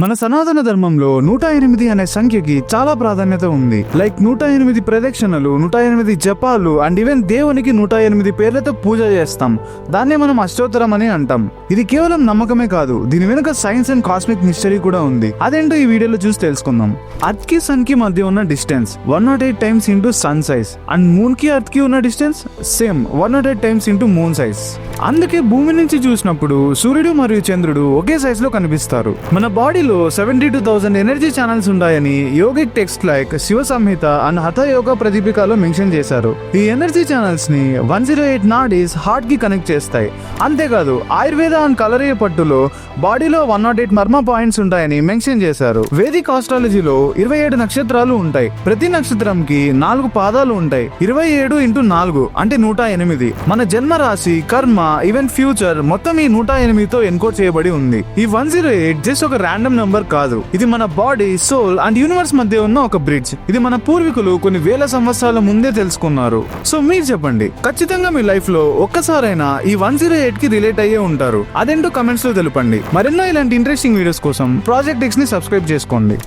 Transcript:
మన సనాతన ధర్మంలో 108 అనే సంఖ్యకి చాలా ప్రాధాన్యత ఉంది. లైక్ 108 ప్రదక్షిణలు, 108 జపాలు అండ్ ఈవెన్ దేవునికి 108 పేర్లతో పూజ చేస్తాం. దాన్నే మనం అష్టోత్తరం అని అంటాం. ఇది కేవలం నమ్మకమే కాదు, దీని వెనుక సైన్స్ అండ్ కాస్మిక్ మిస్టరీ కూడా ఉంది. అదేంటో ఈ వీడియోలో చూసి తెలుసుకుందాం. అర్త్ కి సన్ కి మధ్య ఉన్న distance 108 times into sun size and moon కి అర్త్ కి ఉన్న distance same 108 times into moon size. అందుకే భూమి నుంచి చూసినప్పుడు సూర్యుడు మరియు చంద్రుడు ఒకే సైజ్ లో కనిపిస్తారు. మన బాడీలో 72,000 ఎనర్జీ ఛానల్స్ ఉన్నాయని yogic text like Shiva Samhita and Hatha Yoga ప్రదీపికలో మెన్షన్ చేశారు. ఈ ఎనర్జీ ఛానల్స్ ని 108 నాడీస్ హార్ట్ కి కనెక్ట్ చేస్తాయి. అంతేకాదు ఆయుర్వేద అండ్ కలరీయ పట్టులో బాడీలో 108 మర్మ పాయింట్స్ ఉంటాయని మెన్షన్ చేశారు. వేదిక్ ఆస్ట్రాలజీలో 27 నక్షత్రాలు ఉంటాయి. ప్రతి నక్షత్రంకి 4 పాదాలు ఉంటాయి. 27 ఇంటూ 4 అంటే 108. మన జన్మ రాశి, కర్మ, ఈవెన్ ఫ్యూచర్ మొత్తం ఈ 108తో ఎన్కోడ్ చేయబడి ఉంది. ఈ 108 జస్ట్ ఒక ర్యాండమ్ నంబర్ కాదు, ఇది మన బాడీ, సోల్ అండ్ యూనివర్స్ మధ్య ఉన్న ఒక బ్రిడ్జ్. ఇది మన పూర్వీకులు కొన్ని వేల సంవత్సరాల ముందే తెలుసుకున్నారు. సో మీరు చెప్పండి, ఖచ్చితంగా మీ లైఫ్ లో ఒక్కసారైనా ఈ 108 కి రిలేట్ అయ్యే ఉంటారు. అదేంటో కమెంట్స్ లో తెలపండి. మరెన్నో ఇలాంటి ఇంట్రెస్టింగ్ వీడియోస్ కోసం ప్రాజెక్ట్ ఎక్స్ ని సబ్స్క్రైబ్ చేసుకోండి.